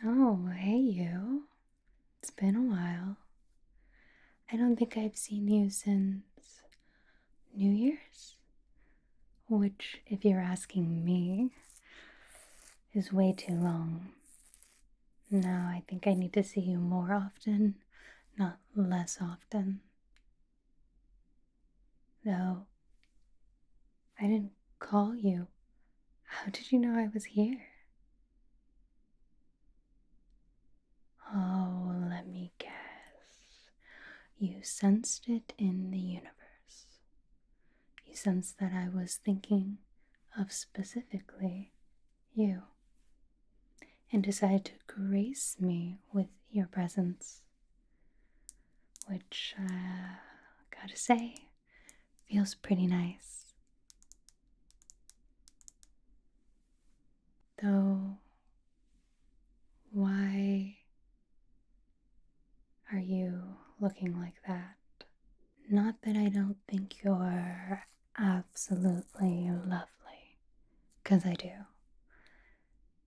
Oh, hey you. It's been a while. I don't think I've seen you since New Year's, which, if you're asking me, is way too long. Now I think I need to see you more often, not less often. Though, I didn't call you. How did you know I was here? Oh, let me guess. You sensed it in the universe. You sensed that I was thinking of specifically you and decided to grace me with your presence, which, gotta say, feels pretty nice. Though, why are you looking like that? Not that I don't think you're absolutely lovely, 'cause I do.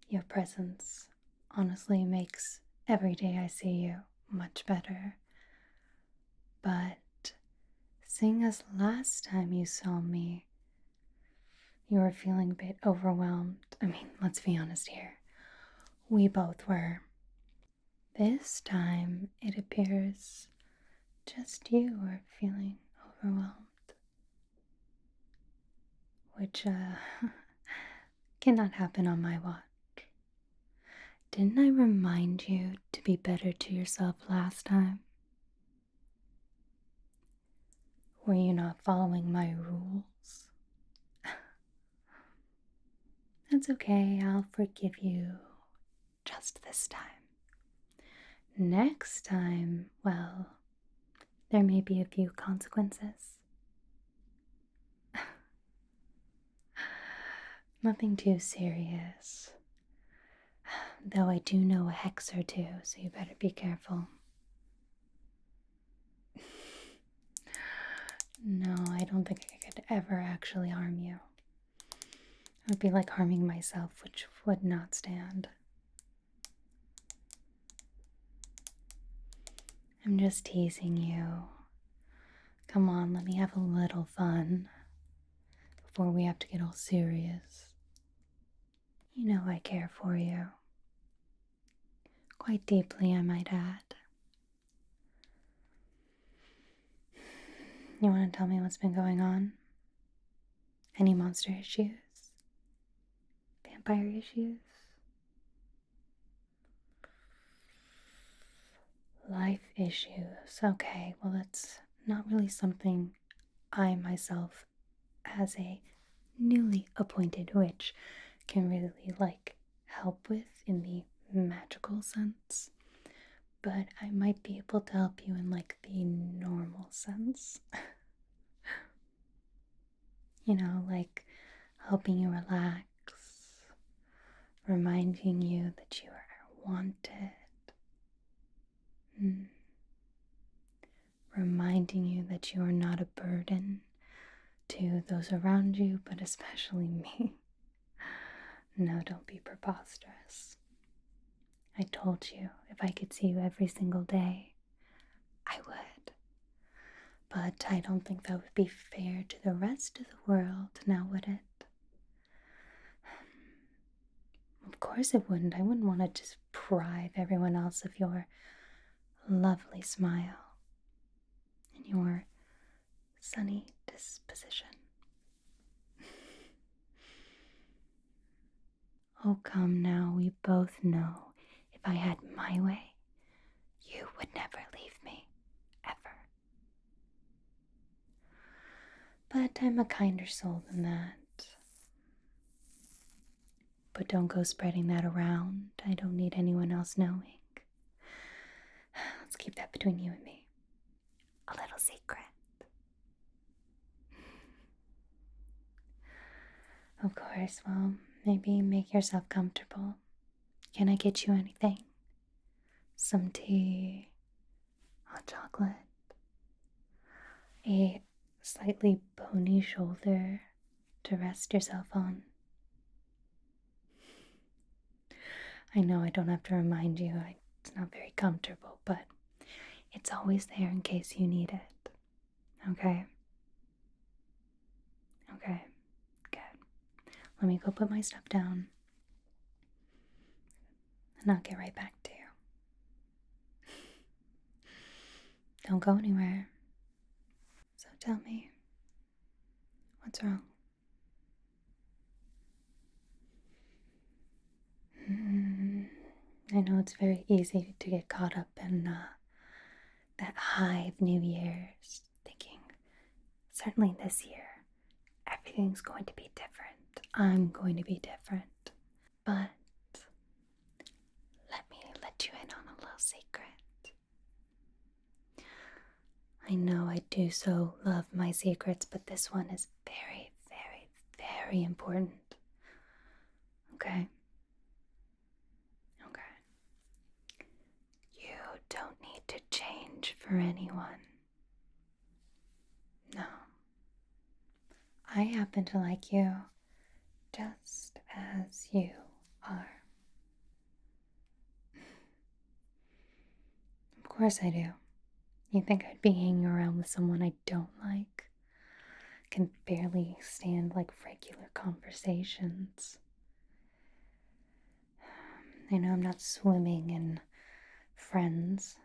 Your presence honestly makes every day I see you much better. But seeing as last time you saw me, you were feeling a bit overwhelmed. I mean, let's be honest here. We both were. This time, it appears just you are feeling overwhelmed, which cannot happen on my watch. Didn't I remind you to be better to yourself last time? Were you not following my rules? That's okay, I'll forgive you just this time. Next time, well, there may be a few consequences. Nothing too serious. Though I do know a hex or two, so you better be careful. No, I don't think I could ever actually harm you. It would be like harming myself, which would not stand. I'm just teasing you. Come on, let me have a little fun before we have to get all serious. You know I care for you. Quite deeply, I might add. You want to tell me what's been going on? Any monster issues? Vampire issues? Life issues. Okay, well, that's not really something I myself, as a newly appointed witch, can really help with in the magical sense. But I might be able to help you in the normal sense. Helping you relax, reminding you that you are wanted, reminding you that you are not a burden to those around you, but especially me. No, don't be preposterous. I told you if I could see you every single day, I would. But I don't think that would be fair to the rest of the world, now would it? Of course it wouldn't. I wouldn't want to deprive everyone else of your lovely smile and your sunny disposition. Oh, come now, we both know if I had my way, you would never leave me, ever. But I'm a kinder soul than that. But don't go spreading that around. I don't need anyone else knowing. Let's keep that between you and me. A little secret. Of course, well, maybe make yourself comfortable. Can I get you anything? Some tea, hot chocolate, a slightly bony shoulder to rest yourself on. I know I don't have to remind you. It's not very comfortable, but it's always there in case you need it. Okay? Okay, good. Let me go put my stuff down, and I'll get right back to you. Don't go anywhere. So tell me, what's wrong? I know it's very easy to get caught up in that high of New Year's, thinking, certainly this year, everything's going to be different. I'm going to be different. But let me let you in on a little secret. I know I do so love my secrets, but this one is very, very, very important. Okay? Okay. You don't need to change for anyone. No. I happen to like you just as you are. Of course I do. You think I'd be hanging around with someone I don't like? Can barely stand like regular conversations. I know I'm not swimming in friends.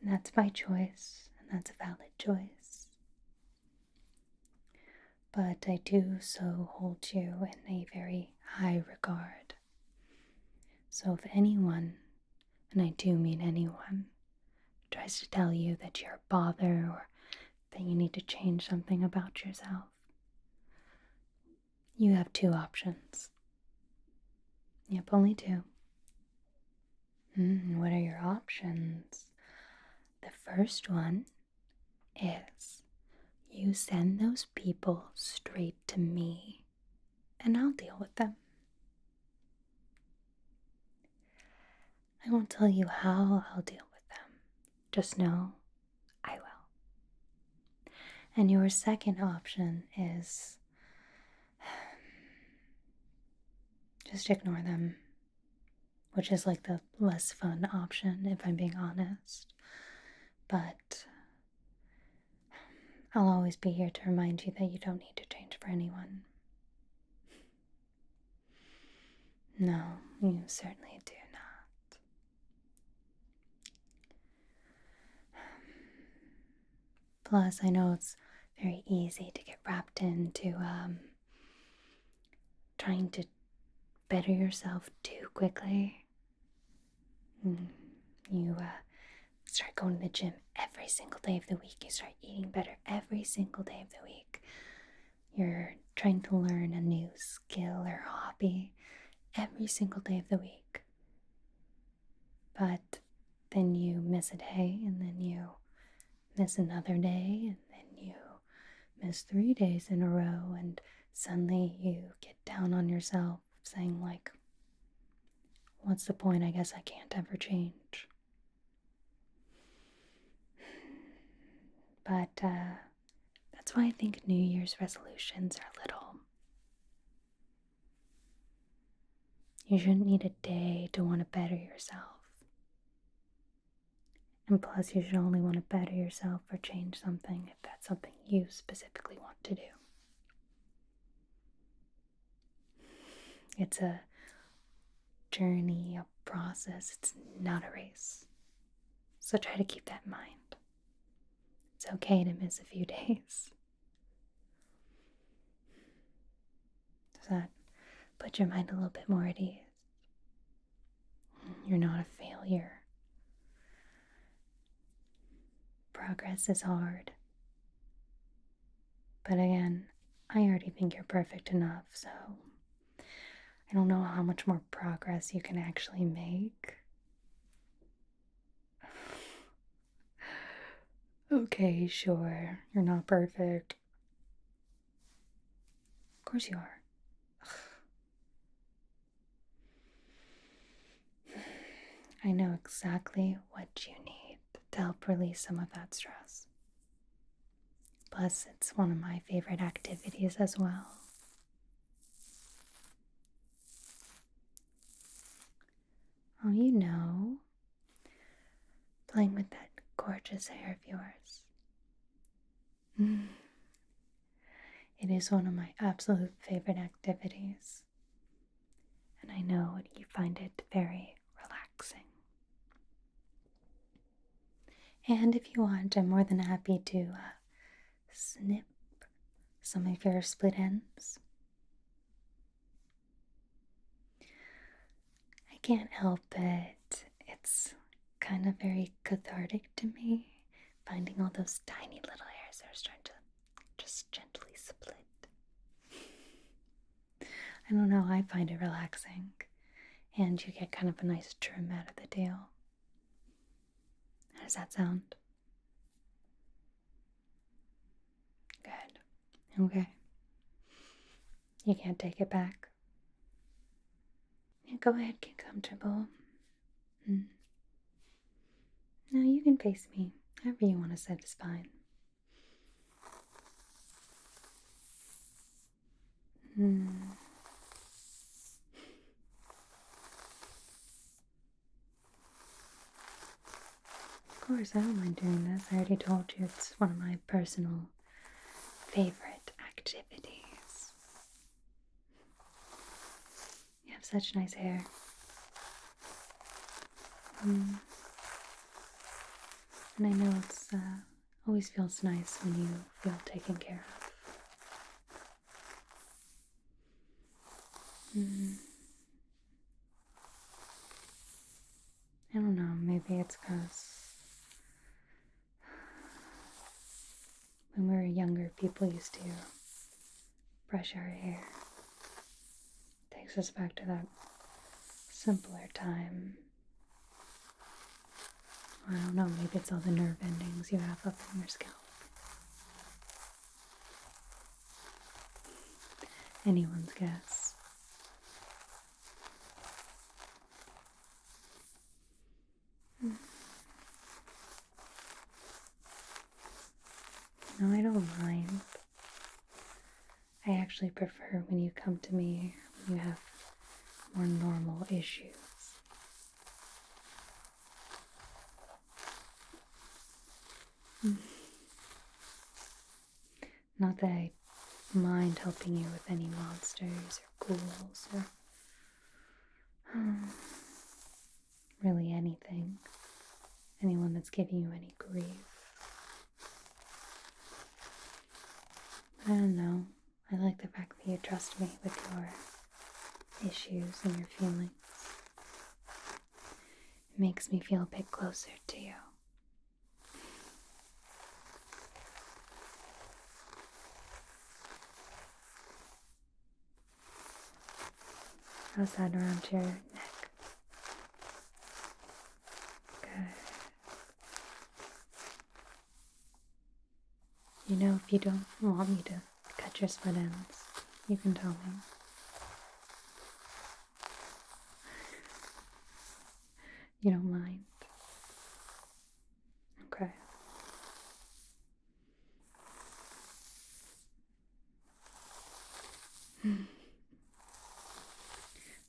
And that's my choice, and that's a valid choice. But I do so hold you in a very high regard. So if anyone, and I do mean anyone, tries to tell you that you're a bother or that you need to change something about yourself, you have two options. Yep, only two. What are your options? The first one is you send those people straight to me and I'll deal with them. I won't tell you how I'll deal with them. Just know I will. And your second option is just ignore them, which is like the less fun option, if I'm being honest. But I'll always be here to remind you that you don't need to change for anyone. No, you certainly do not. Plus, I know it's very easy to get wrapped into trying to better yourself too quickly. You start going to the gym every single day of the week. You start eating better every single day of the week. You're trying to learn a new skill or hobby every single day of the week. But then you miss a day, and then you miss another day, and then you miss 3 days in a row, and suddenly you get down on yourself saying like, what's the point? I guess I can't ever change. But that's why I think New Year's resolutions are little. You shouldn't need a day to want to better yourself. And plus, you should only want to better yourself or change something if that's something you specifically want to do. It's a journey, a process. It's not a race. So try to keep that in mind. It's okay to miss a few days. Does that put your mind a little bit more at ease? You're not a failure. Progress is hard. But again, I already think you're perfect enough, so I don't know how much more progress you can actually make. Okay, sure, you're not perfect. Of course you are. I know exactly what you need to help release some of that stress. Plus, it's one of my favorite activities as well. gorgeous hair of yours. Mm. It is one of my absolute favorite activities, and I know you find it very relaxing. And if you want, I'm more than happy to snip some of your split ends. I can't help it. It's kind of very cathartic to me, finding all those tiny little hairs that are starting to just gently split. I don't know, I find it relaxing, and you get kind of a nice trim out of the deal. How does that sound? Good. Okay. You can't take it back. Yeah, go ahead, get comfortable. No, you can face me. However you want to sit is fine. Of course, I don't mind doing this. I already told you it's one of my personal favorite activities. You have such nice hair. And I know it's always feels nice when you feel taken care of. I don't know, maybe it's because when we were younger, people used to brush our hair. Takes us back to that simpler time. I don't know, maybe it's all the nerve endings you have up in your scalp. Anyone's guess. No, I don't mind. I actually prefer when you come to me when you have more normal issues. Not that I mind helping you with any monsters or ghouls or really anything. Anyone that's giving you any grief. But I don't know. I like the fact that you trust me with your issues and your feelings. It makes me feel a bit closer to you. How's that around your neck? Good. You know, if you don't want me to cut your split ends, you can tell me. You don't mind? Okay.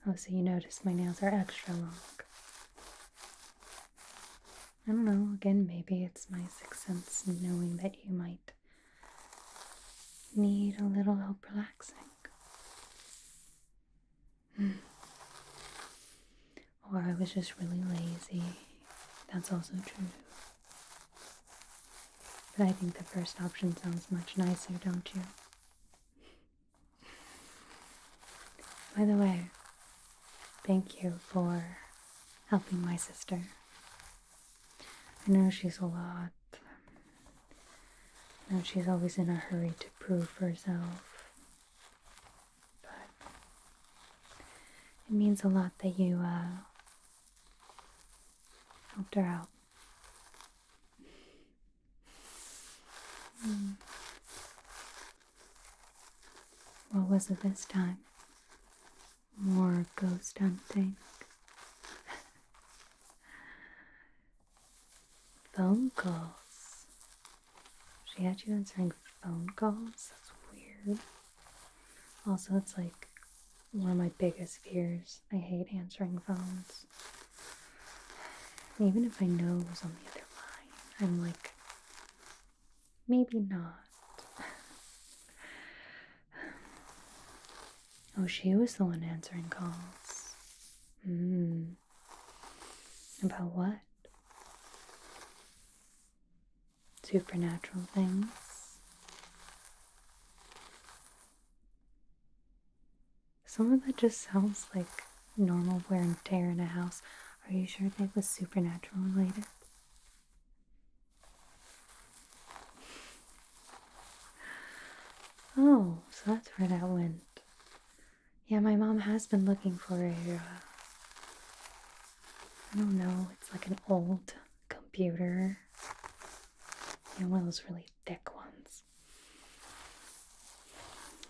Oh, so you notice my nails are extra long. I don't know, again, maybe it's my sixth sense knowing that you might need a little help relaxing. Or I was just really lazy. That's also true. But I think the first option sounds much nicer, don't you? By the way, thank you for helping my sister. I know she's a lot. I know she's always in a hurry to prove herself. But it means a lot that you helped her out. What was it this time? More ghost hunting? Phone calls? She had you answering phone calls? That's weird. Also, it's like one of my biggest fears. I hate answering phones. Even if I know who's on the other line, I'm like, maybe not. Oh, she was the one answering calls. About what? Supernatural things? Some of that just sounds like normal wear and tear in a house. Are you sure that was supernatural related? Oh, so that's where that went. Yeah, my mom has been looking for a, I don't know, it's like an old computer. You know, one of those really thick ones.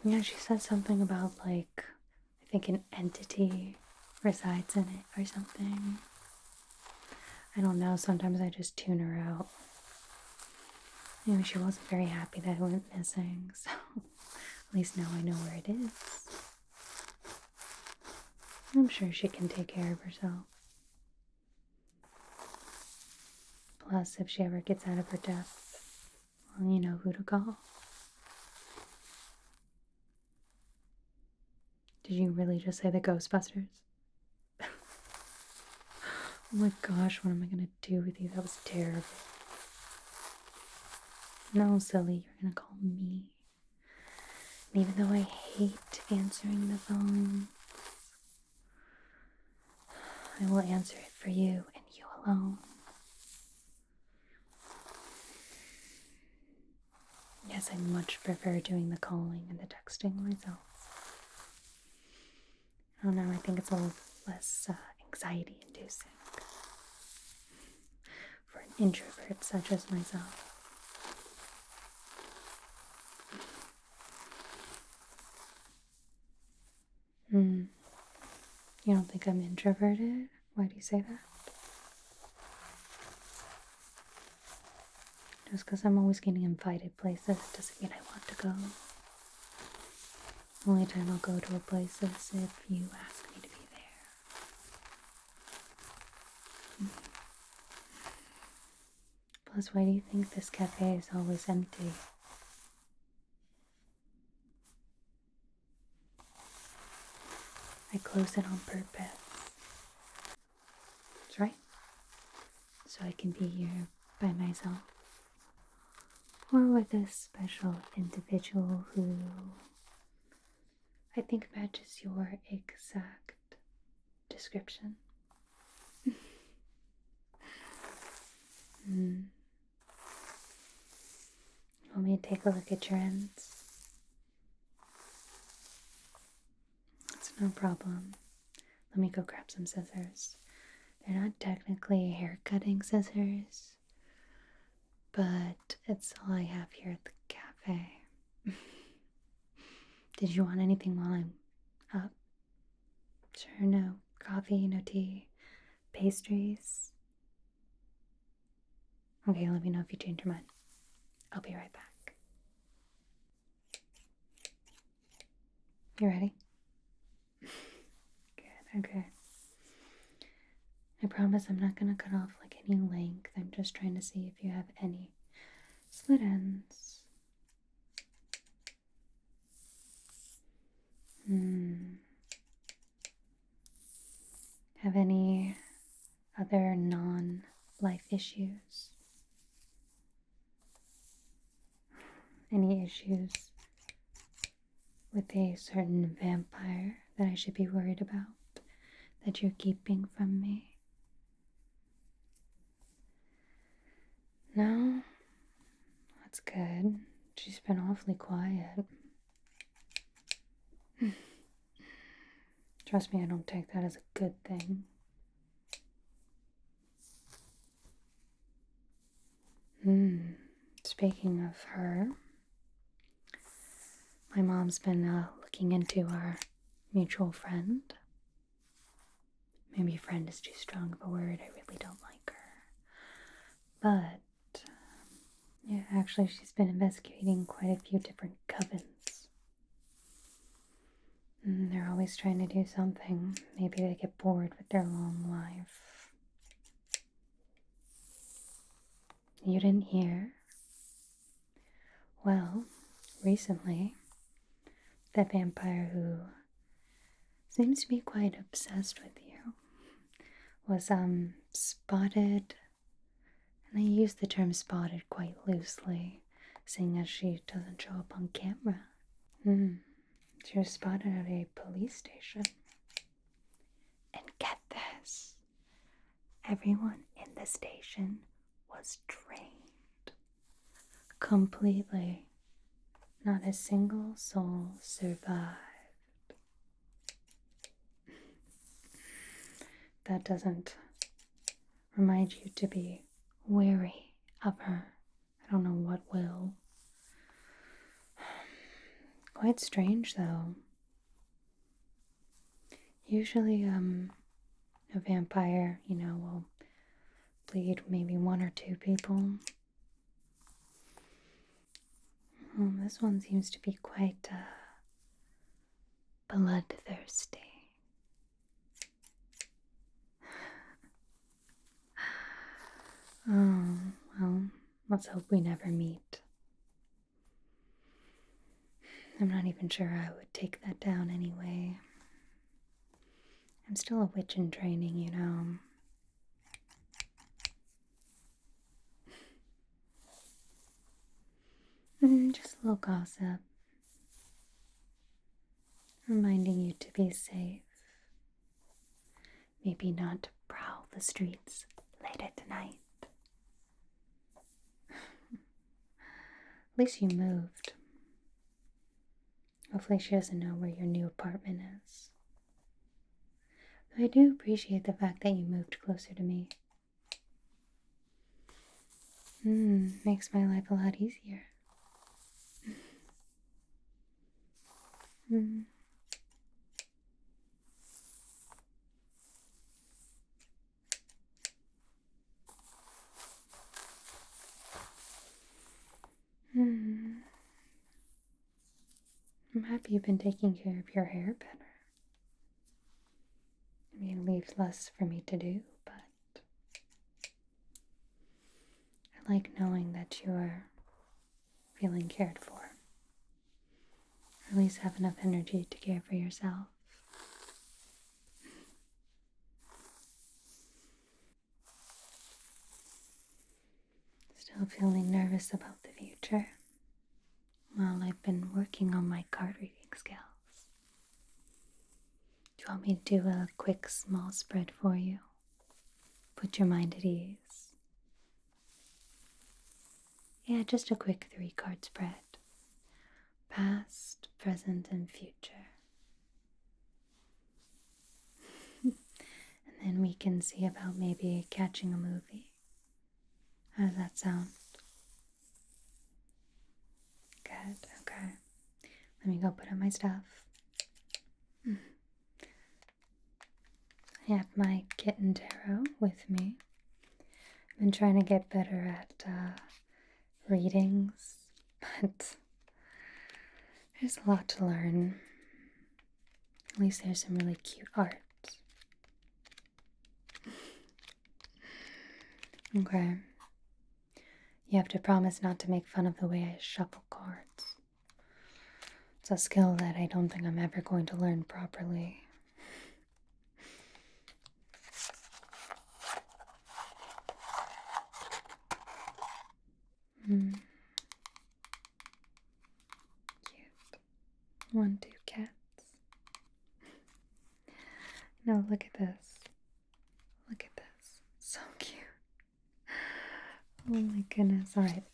Yeah, she said something about, like, I think an entity resides in it or something. I don't know, sometimes I just tune her out. Anyway, she wasn't very happy that it went missing, so at least now I know where it is. I'm sure she can take care of herself. Plus, if she ever gets out of her depth, well, you know who to call. Did you really just say the Ghostbusters? Oh my gosh, what am I gonna do with you? That was terrible. No, silly, you're gonna call me. And even though I hate answering the phone, I will answer it for you and you alone. Yes, I much prefer doing the calling and the texting myself. I don't know, I think it's a little less anxiety inducing for an introvert such as myself. You don't think I'm introverted? Why do you say that? Just because I'm always getting invited places doesn't mean I want to go. The only time I'll go to a place is if you ask me to be there. Plus, why do you think this cafe is always empty? I close it on purpose. That's right. So I can be here by myself. Or with a special individual who I think matches your exact description. Want me to take a look at your ends? It's no problem. Let me go grab some scissors. They're not technically hair cutting scissors, but it's all I have here at the cafe. Did you want anything while I'm up? Sure, no coffee, no tea, pastries. Okay, let me know if you change your mind. I'll be right back. You ready? Good, okay. I promise I'm not gonna cut off like any length. I'm just trying to see if you have any split ends. Have any other non-life issues? Any issues with a certain vampire that I should be worried about that you're keeping from me? No? That's good. She's been awfully quiet. Trust me, I don't take that as a good thing. Speaking of her, my mom's been looking into our mutual friend. Maybe friend is too strong of a word. I really don't like her. But, yeah, actually she's been investigating quite a few different covens. They're always trying to do something. Maybe they get bored with their long life. You didn't hear? Well, recently, the vampire who seems to be quite obsessed with you was spotted, and I use the term spotted quite loosely, seeing as she doesn't show up on camera. She was spotted at a police station. And get this, everyone in the station was trained completely. Not a single soul survived. That doesn't remind you to be wary of her. I don't know what will. Quite strange, though. Usually, a vampire, will bleed maybe one or two people. This one seems to be quite bloodthirsty. Oh, well, let's hope we never meet. I'm not even sure I would take that down anyway. I'm still a witch in training, Just a little gossip. Reminding you to be safe. Maybe not to prowl the streets late at night. At least you moved. Hopefully she doesn't know where your new apartment is. Though I do appreciate the fact that you moved closer to me. Makes my life a lot easier. I'm happy you've been taking care of your hair better. I mean, it leaves less for me to do, but I like knowing that you are feeling cared for. Or at least have enough energy to care for yourself. Still feeling nervous about the future? Well, I've been working on my card reading skills. Do you want me to do a quick small spread for you? Put your mind at ease. Yeah, just a quick 3-card spread. Past, present, and future. And then we can see about maybe catching a movie. How does that sound? Good, okay. Let me go put on my stuff. I have my Kitten tarot with me. I've been trying to get better at readings, but there's a lot to learn. At least there's some really cute art. Okay. You have to promise not to make fun of the way I shuffle cards. It's a skill that I don't think I'm ever going to learn properly. Cute. 1, 2 cats. No, look at this. Look at this. So cute. Oh my goodness. Alright.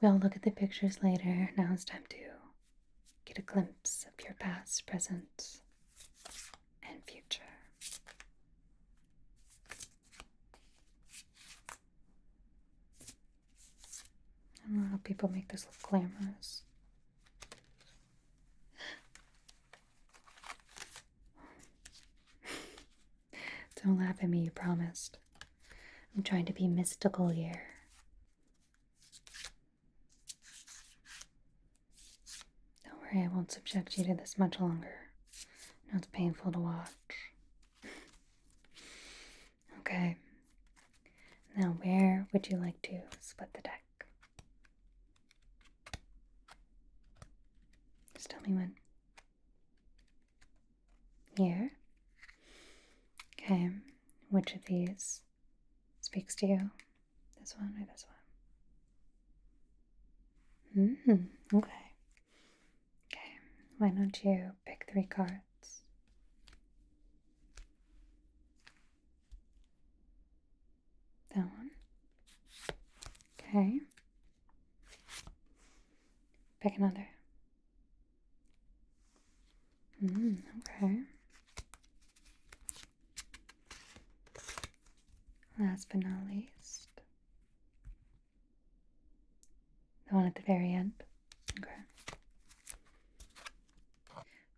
We'll look at the pictures later. Now it's time to get a glimpse of your past, present, and future. I don't know how people make this look glamorous. Don't laugh at me, you promised. I'm trying to be mystical here. Don't worry, I won't subject you to this much longer. I know it's painful to watch. Okay. Now, where would you like to split the deck? Just tell me when. Here. Okay. Which of these speaks to you? This one or this one? Okay. Okay. Why don't you pick 3 cards? That one. Okay. Pick another. Okay. Last but not least, the one at the very end. Okay.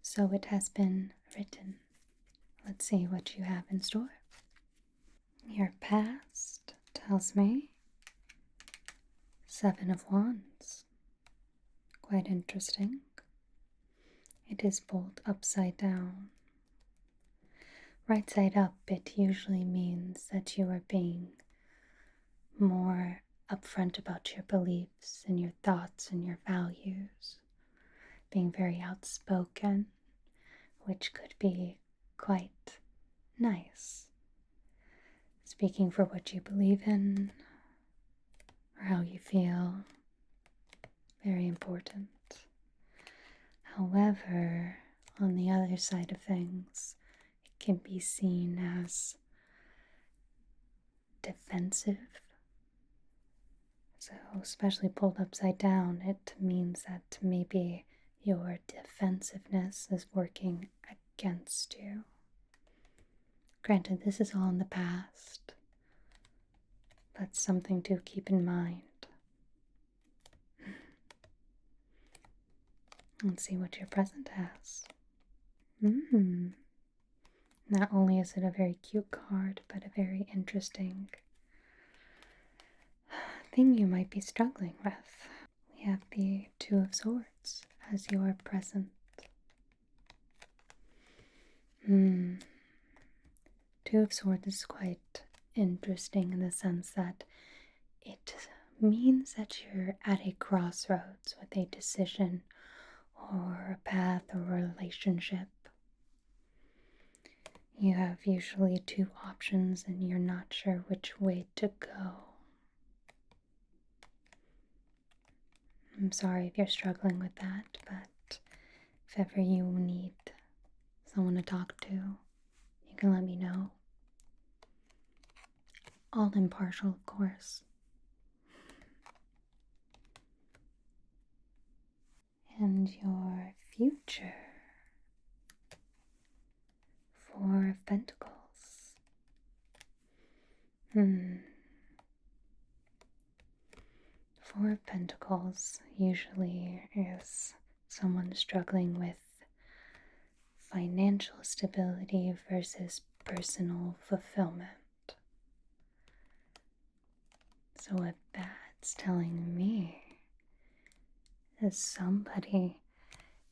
So it has been written. Let's see what you have in store. Your past tells me 7 of Wands. Quite interesting. It is pulled upside down. Right side up, it usually means that you are being more upfront about your beliefs and your thoughts and your values. Being very outspoken, which could be quite nice. Speaking for what you believe in or how you feel. Very important. However, on the other side of things, it can be seen as defensive. So, especially pulled upside down, it means that maybe your defensiveness is working against you. Granted, this is all in the past. That's something to keep in mind. Let's see what your present has. Not only is it a very cute card, but a very interesting thing you might be struggling with. We have the 2 of Swords as your present. 2 of Swords is quite interesting in the sense that it means that you're at a crossroads with a decision or a path or a relationship. You have usually 2 options and you're not sure which way to go. I'm sorry if you're struggling with that, but if ever you need someone to talk to, you can let me know. All impartial, of course. And your future. 4 of Pentacles. 4 of Pentacles usually is someone struggling with financial stability versus personal fulfillment. So what that's telling me is somebody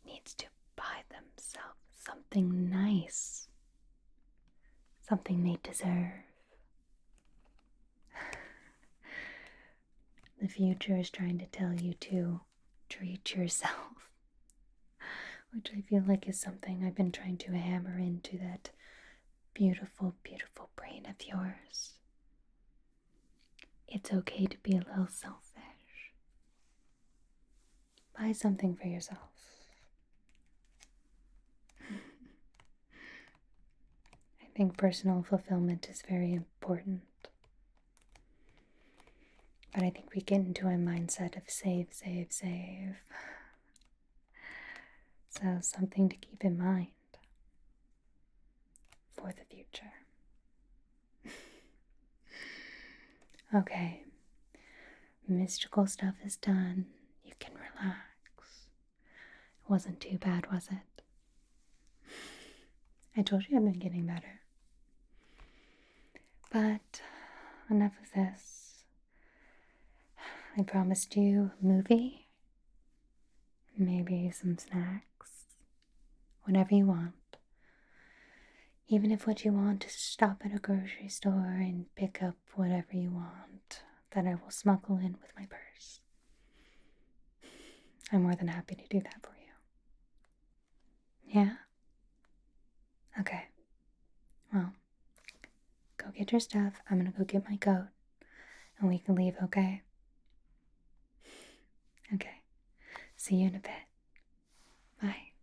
needs to buy themselves something nice, something they deserve. The future is trying to tell you to treat yourself, which I feel like is something I've been trying to hammer into that beautiful, beautiful brain of yours. It's okay to be a little selfish. Buy something for yourself. I think personal fulfillment is very important. But I think we get into a mindset of save, save, save. So something to keep in mind for the future. Okay. Mystical stuff is done. You can relax. It wasn't too bad, was it? I told you I've been getting better. But enough of this. I promised you a movie, maybe some snacks, whatever you want. Even if what you want is to stop at a grocery store and pick up whatever you want, that I will smuggle in with my purse. I'm more than happy to do that for you. Yeah? Okay. Well, go get your stuff. I'm gonna go get my coat. And we can leave, okay? Okay. See you in a bit. Bye.